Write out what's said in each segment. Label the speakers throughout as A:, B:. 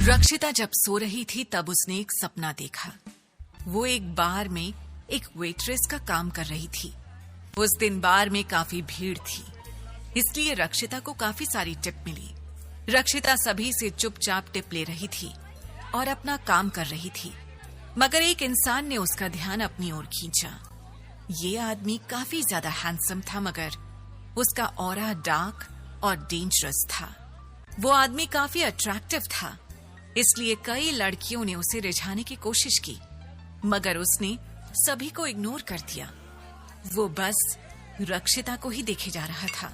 A: रक्षिता जब सो रही थी तब उसने एक सपना देखा। वो एक बार में एक वेट्रेस का काम कर रही थी। उस दिन बार में काफी भीड़ थी, इसलिए रक्षिता को काफी सारी टिप मिली। रक्षिता सभी से चुपचाप टिप ले रही थी और अपना काम कर रही थी, मगर एक इंसान ने उसका ध्यान अपनी ओर खींचा। ये आदमी काफी ज्यादा हैंडसम था, मगर उसका ऑरा डार्क और डेंजरस था। वो आदमी काफी अट्रैक्टिव था, इसलिए कई लड़कियों ने उसे रिझाने की कोशिश की, मगर उसने सभी को इग्नोर कर दिया। वो बस रक्षिता को ही देखे जा रहा था।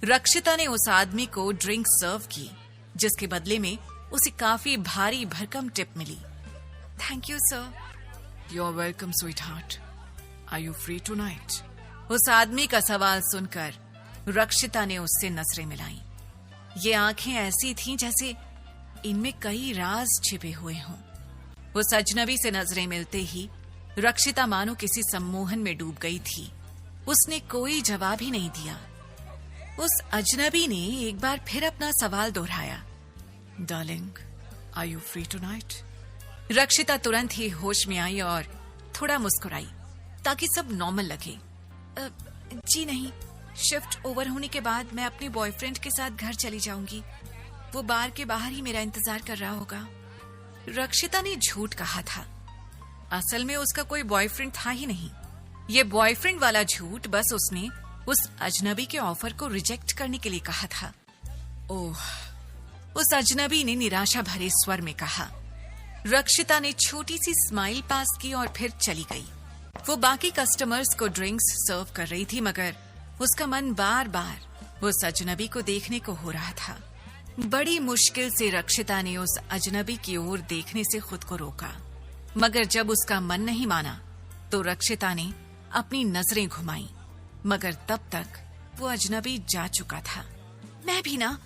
A: रक्षिता ने उस आदमी को ड्रिंक सर्व की, जिसके बदले में उसे काफी भारी भरकम टिप मिली। Thank you sir. You are welcome sweetheart. Are you free tonight? उस आदमी का सवाल सुनकर रक्षिता ने उससे नजरें मिलाई। ये आंखें ऐसी थीं जैसे इनमें कई राज छिपे हुए हों। उस अजनबी से नजरें मिलते ही रक्षिता मानो किसी सम्मोहन में डूब गई थी। उसने कोई जवाब ही नहीं दिया। उस अजनबी ने एक बार फिर अपना सवाल दोहराया, darling, are you free tonight? Rakshita तुरंत ही होश में आई और थोड़ा मुस्कुराई ताकि सब नॉर्मल लगे। जी नहीं, शिफ्ट ओवर होने के बाद मैं अपने बॉयफ्रेंड के साथ घर चली जाऊंगी। वो बार के बाहर ही मेरा इंतजार कर रहा होगा। रक्षिता ने झूठ कहा था। असल में उसका कोई बॉयफ्रेंड था ही नहीं। ये बॉयफ्रेंड वाला झूठ बस उसने उस अजनबी के ऑफर को रिजेक्ट करने के लिए कहा था। ओह, उस अजनबी ने निराशा भरे स्वर में कहा। रक्षिता ने छोटी सी स्माइल पास की और फिर चली गई। वो बाकी कस्टमर्स को ड्रिंक्स सर्व कर रही थी, मगर उसका मन बार बार उस अजनबी को देखने को हो रहा था। बड़ी मुश्किल से रक्षिता ने उस अजनबी की ओर देखने से खुद को रोका, मगर जब उसका मन नहीं माना तो रक्षिता ने अपनी नजरें घुमाई, मगर तब तक वो अजनबी जा चुका था। मैं भी ना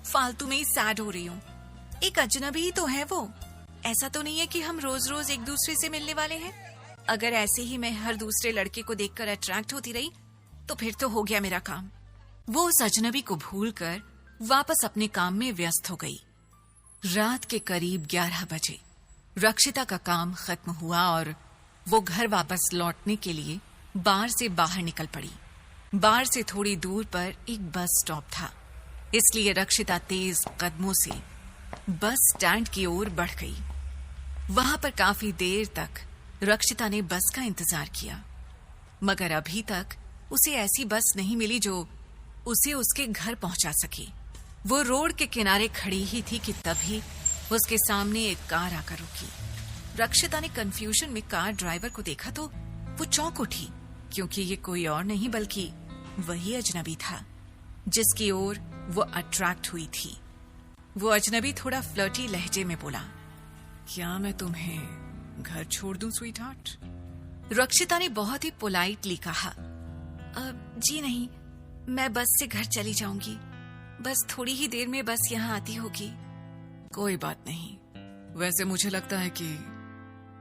A: फालतू में ही सैड हो रही हूँ। एक अजनबी ही तो है वो। ऐसा तो नहीं है कि हम रोज रोज एक दूसरे से मिलने वाले हैं। अगर ऐसे ही मैं हर दूसरे लड़के को देखकर अट्रैक्ट होती रही तो फिर तो हो गया मेरा काम। वो उस अजनबी को भूलकर वापस अपने काम में व्यस्त हो गई। रात के करीब 11 बजे रक्षिता का काम खत्म हुआ और वो घर वापस लौटने के लिए बार से बाहर निकल पड़ी। बार से थोड़ी दूर पर एक बस स्टॉप था, इसलिए रक्षिता तेज कदमों से बस स्टैंड की ओर बढ़ गई। वहां पर काफी देर तक रक्षिता ने बस का इंतजार किया, मगर अभी तक उसे ऐसी बस नहीं मिली जो उसे उसके घर पहुंचा सके। वो रोड के किनारे खड़ी ही थी कि तभी उसके सामने एक कार आकर रुकी। रक्षिता ने कंफ्यूजन में कार ड्राइवर को देखा तो वो चौंक उठी, क्योंकि ये कोई और नहीं बल्कि वही अजनबी था जिसकी ओर वो अट्रैक्ट हुई थी। वो अजनबी थोड़ा फ्लर्टी लहजे में बोला, क्या मैं तुम्हें घर छोड़ दूं स्वीट हार्ट? रक्षिता ने बहुत ही पोलाइटली कहा, जी नहीं, मैं बस से घर चली जाऊंगी। बस थोड़ी ही देर में बस यहाँ आती होगी। कोई बात नहीं, वैसे मुझे लगता है कि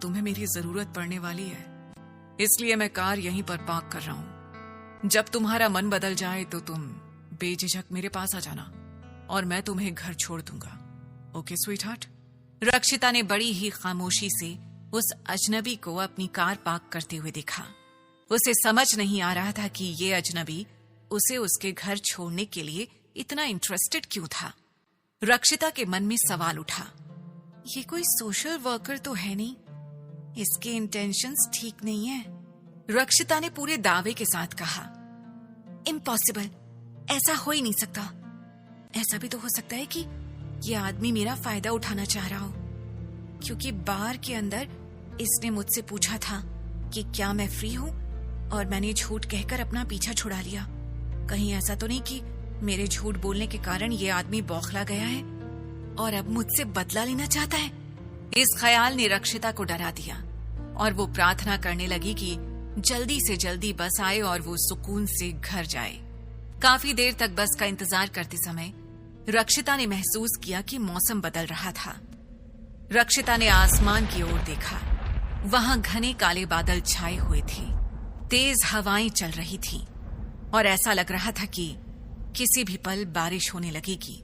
A: तुम्हें मेरी जरूरत पड़ने वाली है, इसलिए मैं कार यहीं पर पार्क कर रहा हूँ। जब तुम्हारा मन बदल जाए तो तुम बेझिझक मेरे पास आ जाना और मैं तुम्हें घर छोड़ दूंगा। Okay sweet heart? रक्षिता ने बड़ी ही खामोशी से उस अजनबी को अपनी कार पार्क करते हुए देखा। उसे समझ नहीं आ रहा था कि ये अजनबी उसे उसके घर छोड़ने के लिए इतना इंटरेस्टेड क्यों था। रक्षिता के मन में सवाल उठा, ये कोई सोशल वर्कर तो है नहीं, इसके इंटेंशंस ठीक नहीं है। रक्षिता ने पूरे दावे के साथ कहा, इम्पॉसिबल, ऐसा हो ही नहीं सकता। ऐसा भी तो हो सकता है कि ये आदमी मेरा फायदा उठाना चाह रहा हो, क्योंकि बार के अंदर इसने मुझसे पूछा था कि क्या मैं फ्री हूं और मैंने झूठ कहकर अपना पीछा छुड़ा लिया। कहीं ऐसा तो नहीं कि मेरे झूठ बोलने के कारण ये आदमी बौखला गया है और अब मुझसे बदला लेना चाहता है। इस ख्याल ने रक्षिता को डरा दिया और वो प्रार्थना करने लगी कि जल्दी से जल्दी बस आए और वो सुकून से घर जाए। काफी देर तक बस का इंतजार करते समय रक्षिता ने महसूस किया कि मौसम बदल रहा था। रक्षिता ने आसमान की ओर देखा। वहां घने काले बादल छाए हुए थे, तेज हवाएं चल रही थी और ऐसा लग रहा था कि किसी भी पल बारिश होने लगेगी।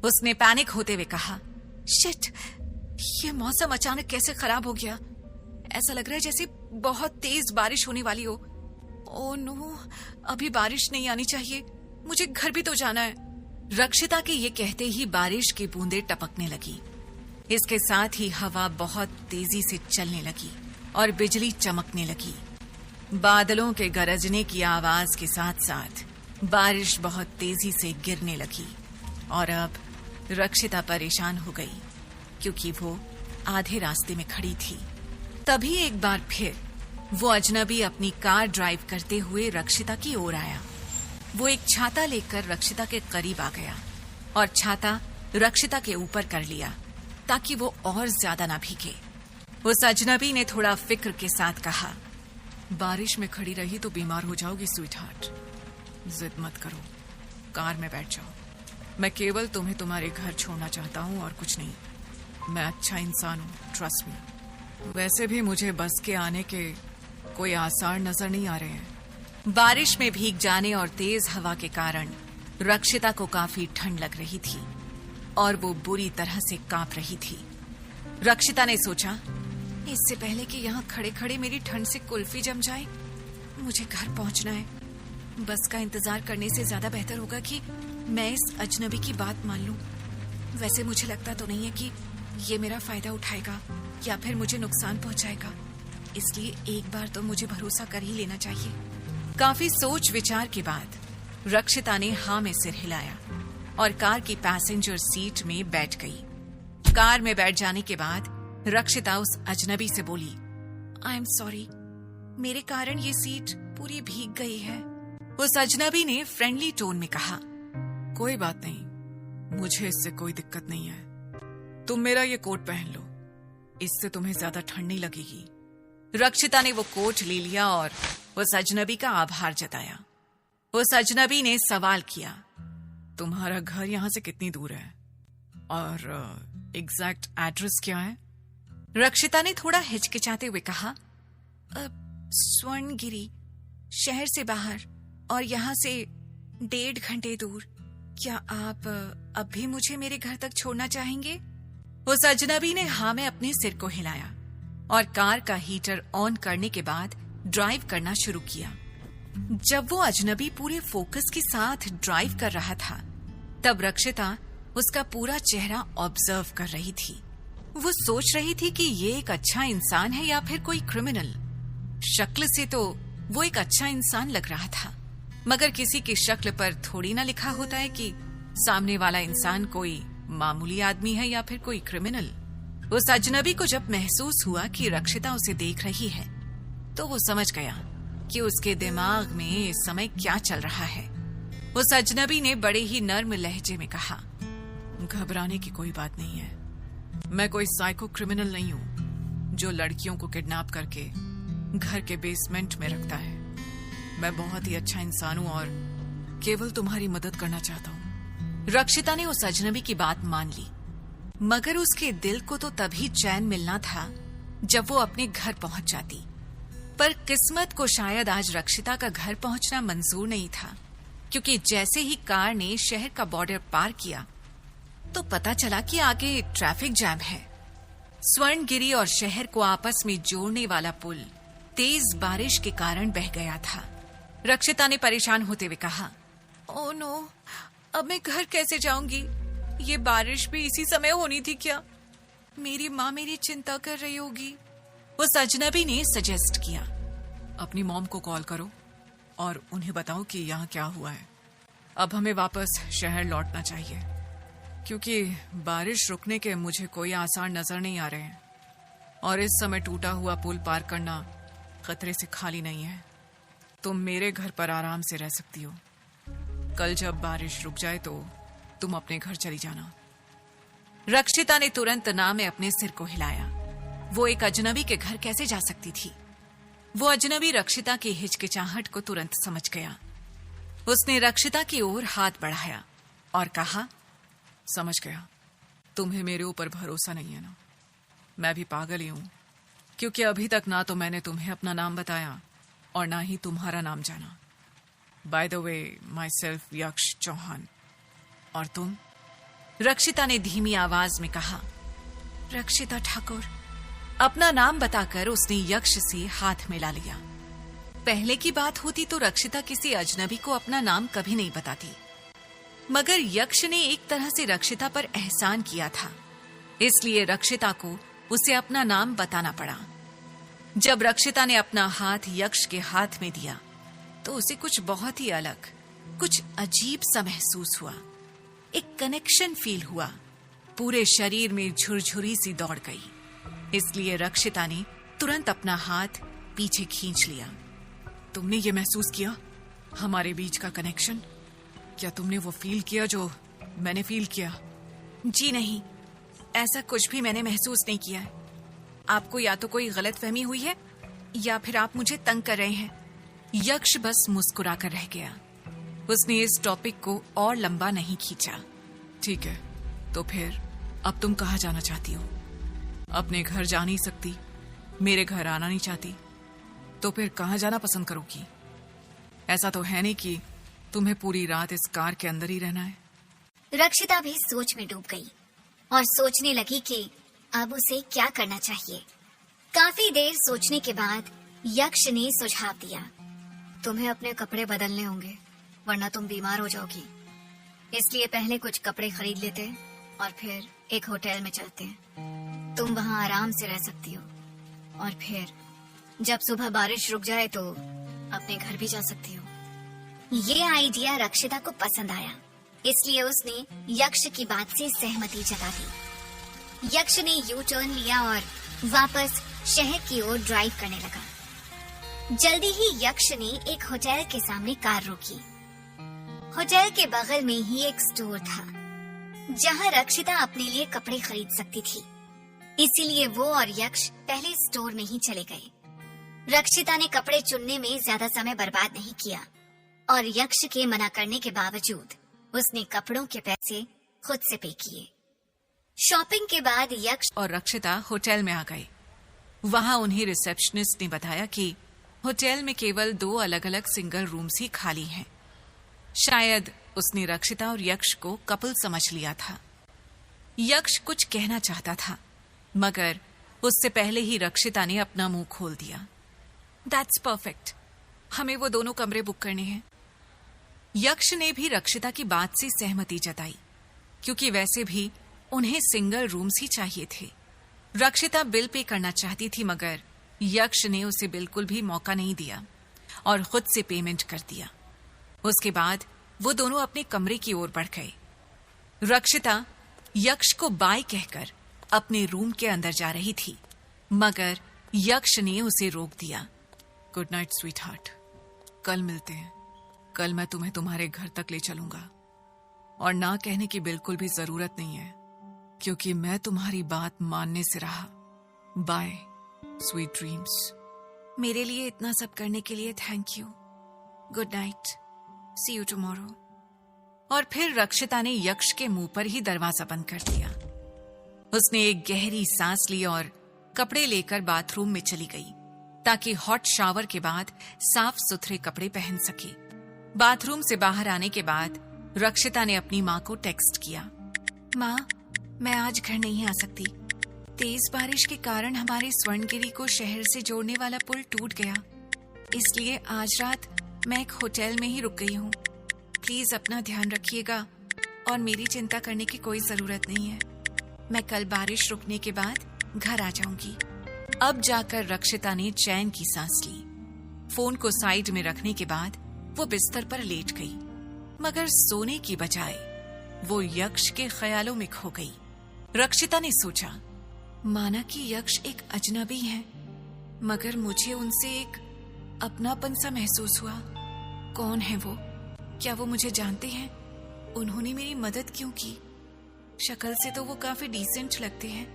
A: उसने पैनिक होते हुए कहा, शिट, ये मौसम अचानक कैसे खराब हो गया। ऐसा लग रहा है जैसे बहुत तेज बारिश होने वाली हो। ओह नो, अभी बारिश नहीं आनी चाहिए, मुझे घर भी तो जाना है। रक्षिता के ये कहते ही बारिश की बूंदें टपकने लगी। इसके साथ ही हवा बहुत तेजी से चलने लगी और बिजली चमकने लगी। बादलों के गरजने की आवाज के साथ साथ बारिश बहुत तेजी से गिरने लगी और अब रक्षिता परेशान हो गई क्योंकि वो आधे रास्ते में खड़ी थी। तभी एक बार फिर वो अजनबी अपनी कार ड्राइव करते हुए रक्षिता की ओर आया। वो एक छाता लेकर रक्षिता के करीब आ गया और छाता रक्षिता के ऊपर कर लिया ताकि वो और ज्यादा ना भीगे। उस अजनबी ने थोड़ा फिक्र के साथ कहा, बारिश में खड़ी रही तो बीमार हो जाओगी स्वीट हार्ट। जिद मत करो, कार में बैठ जाओ। मैं केवल तुम्हें तुम्हारे घर छोड़ना चाहता हूँ और कुछ नहीं। मैं अच्छा इंसान हूँ, ट्रस्ट मी। वैसे भी मुझे बस के आने के कोई आसार नजर नहीं आ रहे हैं। बारिश में भीग जाने और तेज हवा के कारण रक्षिता को काफी ठंड लग रही थी और वो बुरी तरह से कांप रही थी। रक्षिता ने सोचा, इससे पहले कि यहाँ खड़े खड़े मेरी ठंड से कुल्फी जम जाए, मुझे घर पहुंचना है। बस का इंतजार करने से ज्यादा बेहतर होगा कि मैं इस अजनबी की बात मान लूं। वैसे मुझे लगता तो नहीं है कि ये मेरा फायदा उठाएगा या फिर मुझे नुकसान पहुंचाएगा, इसलिए एक बार तो मुझे भरोसा कर ही लेना चाहिए। काफी सोच विचार के बाद रक्षिता ने हाँ में सिर हिलाया और कार की पैसेंजर सीट में बैठ गई। कार में बैठ जाने के बाद रक्षिता उस अजनबी से बोली, आई एम सॉरी, मेरे कारण ये सीट पूरी भीग गई है। उस अजनबी ने फ्रेंडली टोन में कहा, कोई बात नहीं, मुझे इससे कोई दिक्कत नहीं है। तुम मेरा ये कोट पहन लो, इससे तुम्हें ज्यादा ठंड नहीं लगेगी। रक्षिता ने वो कोट ले लिया और उस अजनबी का आभार जताया। उस अजनबी ने सवाल किया, तुम्हारा घर यहां से कितनी दूर है और एग्जैक्ट एड्रेस क्या है? रक्षिता ने थोड़ा हिचकिचाते हुए कहा, स्वर्णगिरी, शहर से बाहर और यहाँ से 1.5 घंटे दूर। क्या आप अब भी मुझे मेरे घर तक छोड़ना चाहेंगे? उस अजनबी ने हाँ में अपने सिर को हिलाया और कार का हीटर ऑन करने के बाद ड्राइव करना शुरू किया। जब वो अजनबी पूरे फोकस के साथ ड्राइव कर रहा था, तब रक्षिता उसका पूरा चेहरा ऑब्जर्व कर रही थी। वो सोच रही थी कि ये एक अच्छा इंसान है या फिर कोई क्रिमिनल। शक्ल से तो वो एक अच्छा इंसान लग रहा था, मगर किसी की शक्ल पर थोड़ी ना लिखा होता है कि सामने वाला इंसान कोई मामूली आदमी है या फिर कोई क्रिमिनल। उस अजनबी को जब महसूस हुआ कि रक्षिता उसे देख रही है, तो वो समझ गया कि उसके दिमाग में इस समय क्या चल रहा है। उस अजनबी ने बड़े ही नर्म लहजे में कहा, घबराने की कोई बात नहीं है। मैं कोई साइको क्रिमिनल नहीं हूँ जो लड़कियों को किडनैप करके घर के बेसमेंट में रखता है। मैं बहुत ही अच्छा इंसान हूँ और केवल तुम्हारी मदद करना चाहता हूँ। रक्षिता ने उस अजनबी की बात मान ली, मगर उसके दिल को तो तभी चैन मिलना था जब वो अपने घर पहुंच जाती। पर किस्मत को शायद आज रक्षिता का घर पहुंचना मंजूर नहीं था, क्योंकि जैसे ही कार ने शहर का बॉर्डर पार किया तो पता चला कि आगे ट्रैफिक जैम है। स्वर्णगिरी और शहर को आपस में जोड़ने वाला पुल तेज बारिश के कारण बह गया था। रक्षिता ने परेशान होते हुए कहा, ओह नो, अब मैं घर कैसे जाऊंगी? ये बारिश भी इसी समय होनी थी क्या? मेरी माँ मेरी चिंता कर रही होगी। उस अजनबी ने सजेस्ट किया, अपनी मॉम को कॉल करो और उन्हें बताओ कि यहाँ क्या हुआ है। अब हमें वापस शहर लौटना चाहिए, क्योंकि बारिश रुकने के मुझे कोई आसार नजर नहीं आ रहे हैं और इस समय टूटा हुआ पुल पार करना खतरे से खाली नहीं है। तुम मेरे घर पर आराम से रह सकती हो। कल जब बारिश रुक जाए तो तुम अपने घर चली जाना। रक्षिता ने तुरंत ना में अपने सिर को हिलाया। वो एक अजनबी के घर कैसे जा सकती थी? वो अजनबी रक्षिता की हिचकिचाहट को तुरंत समझ गया। उसने रक्षिता की ओर हाथ बढ़ाया और कहा, समझ गया, तुम्हें मेरे ऊपर भरोसा नहीं है ना? मैं भी पागल ही हूं, क्योंकि अभी तक ना तो मैंने तुम्हें अपना नाम बताया और ना ही तुम्हारा नाम जाना। By the way, my self यक्ष चौहान। और तुम? रक्षिता ने धीमी आवाज में कहा, रक्षिता ठाकुर। अपना नाम बताकर उसने यक्ष से हाथ मिला लिया। पहले की बात होती तो रक्षिता किसी अजनबी को अपना नाम कभी नहीं बताती, मगर यक्ष ने एक तरह से रक्षिता पर एहसान किया था, इसलिए रक्षिता को उसे अपना नाम बताना पड़ा। जब रक्षिता ने अपना हाथ यक्ष के हाथ में दिया तो उसे कुछ बहुत ही अलग, कुछ अजीब सा महसूस हुआ। एक कनेक्शन फील हुआ। पूरे शरीर में झुरझुरी सी दौड़ गई। इसलिए रक्षिता ने तुरंत अपना हाथ पीछे खींच लिया। तुमने ये महसूस किया हमारे बीच का कनेक्शन? क्या तुमने वो फील किया जो मैंने फील किया? जी नहीं, ऐसा कुछ भी मैंने महसूस नहीं किया है। आपको या तो कोई गलतफहमी हुई है या फिर आप मुझे तंग कर रहे हैं। यक्ष बस मुस्कुरा कर रह गया। उसने इस टॉपिक को और लंबा नहीं खींचा।
B: ठीक है, तो फिर अब तुम कहाँ जाना चाहती हो? अपने घर जा नहीं सकती, मेरे घर आना नहीं चाहती, तो फिर कहाँ जाना पसंद करोगी? ऐसा तो है नहीं कि तुम्हें पूरी रात इस कार के अंदर ही रहना है।
C: रक्षिता भी सोच में डूब गई और सोचने लगी कि अब उसे क्या करना चाहिए। काफी देर सोचने के बाद यक्ष ने सुझाव दिया, तुम्हें अपने कपड़े बदलने होंगे वरना तुम बीमार हो जाओगी। इसलिए पहले कुछ कपड़े खरीद लेते हैं और फिर एक होटल में चलते हैं। तुम वहाँ आराम से रह सकती हो और फिर जब सुबह बारिश रुक जाए तो अपने घर भी जा सकती हो। ये आइडिया रक्षिता को पसंद आया, इसलिए उसने यक्ष की बात से सहमति जता दी। यक्ष ने यू टर्न लिया और वापस शहर की ओर ड्राइव करने लगा। जल्दी ही यक्ष ने एक होटल के सामने कार रोकी। होटल के बगल में ही एक स्टोर था जहां रक्षिता अपने लिए कपड़े खरीद सकती थी। इसीलिए वो और यक्ष पहले स्टोर में ही चले गए। रक्षिता ने कपड़े चुनने में ज्यादा समय बर्बाद नहीं किया और यक्ष के मना करने के बावजूद उसने कपड़ों के पैसे खुद से पे किए। शॉपिंग के बाद यक्ष
A: और रक्षिता होटल में आ गए। वहां उन्हें रिसेप्शनिस्ट ने बताया कि होटल में केवल 2 अलग अलग सिंगल रूम्स ही खाली हैं। शायद उसने रक्षिता और यक्ष को कपल समझ लिया था। यक्ष कुछ कहना चाहता था, मगर उससे पहले ही रक्षिता ने अपना मुंह खोल दिया। दैट्स परफेक्ट, हमें वो दोनों कमरे बुक करने हैं। यक्ष ने भी रक्षिता की बात से सहमति जताई, क्योंकि वैसे भी उन्हें सिंगल रूम्स ही चाहिए थे। रक्षिता बिल पे करना चाहती थी, मगर यक्ष ने उसे बिल्कुल भी मौका नहीं दिया और खुद से पेमेंट कर दिया। उसके बाद वो दोनों अपने कमरे की ओर बढ़ गए। रक्षिता यक्ष को बाय कहकर अपने रूम के अंदर जा रही थी, मगर यक्ष ने उसे रोक दिया।
B: गुड नाइट स्वीट हार्ट, कल मिलते हैं। कल मैं तुम्हें तुम्हारे घर तक ले चलूंगा और ना कहने की बिल्कुल भी जरूरत नहीं है, क्योंकि मैं तुम्हारी बात मानने से रहा। Bye, sweet dreams.
A: मेरे लिए इतना सब करने के लिए thank you. Good night, see you tomorrow. और फिर रक्षिता ने यक्ष के मुंह पर ही दरवाजा बंद कर दिया। उसने एक गहरी सांस ली और कपड़े लेकर बाथरूम में चली गई, ताकि हॉट शावर के बाद साफ सुथरे कपड़े पहन सके। बाथरूम से बाहर आने के बाद रक्षिता ने अपनी माँ को टेक्स्ट किया, माँ, मैं आज घर नहीं आ सकती। तेज बारिश के कारण हमारे स्वर्णगिरी को शहर से जोड़ने वाला पुल टूट गया, इसलिए आज रात मैं एक होटल में ही रुक गई हूँ। प्लीज अपना ध्यान रखिएगा और मेरी चिंता करने की कोई जरूरत नहीं है। मैं कल बारिश रुकने के बाद घर आ जाऊंगी। अब जाकर रक्षिता ने चैन की सांस ली। फोन को साइड में रखने के बाद वो बिस्तर पर लेट गई, मगर सोने की बजाय वो यक्ष के ख्यालों में खो गई। रक्षिता ने सोचा, माना कि यक्ष एक अजनबी है, मगर मुझे उनसे एक अपनापन सा महसूस हुआ। कौन है वो? क्या वो मुझे जानते हैं? उन्होंने मेरी मदद क्यों की? शक्ल से तो वो काफी डिसेंट लगते हैं,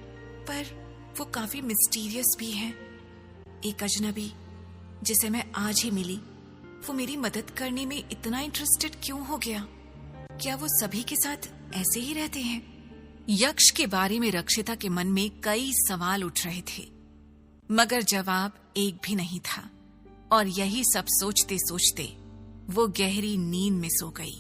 A: पर वो काफी मिस्टीरियस भी हैं। एक अजनबी जिसे मैं आज ही मिली, वो मेरी मदद करने में इतना इंटरेस्टेड क्यों हो गया? क्या वो सभी के साथ ऐसे ही रहते हैं? यक्ष के बारे में रक्षिता के मन में कई सवाल उठ रहे थे, मगर जवाब एक भी नहीं था। और यही सब सोचते सोचते वो गहरी नींद में सो गई।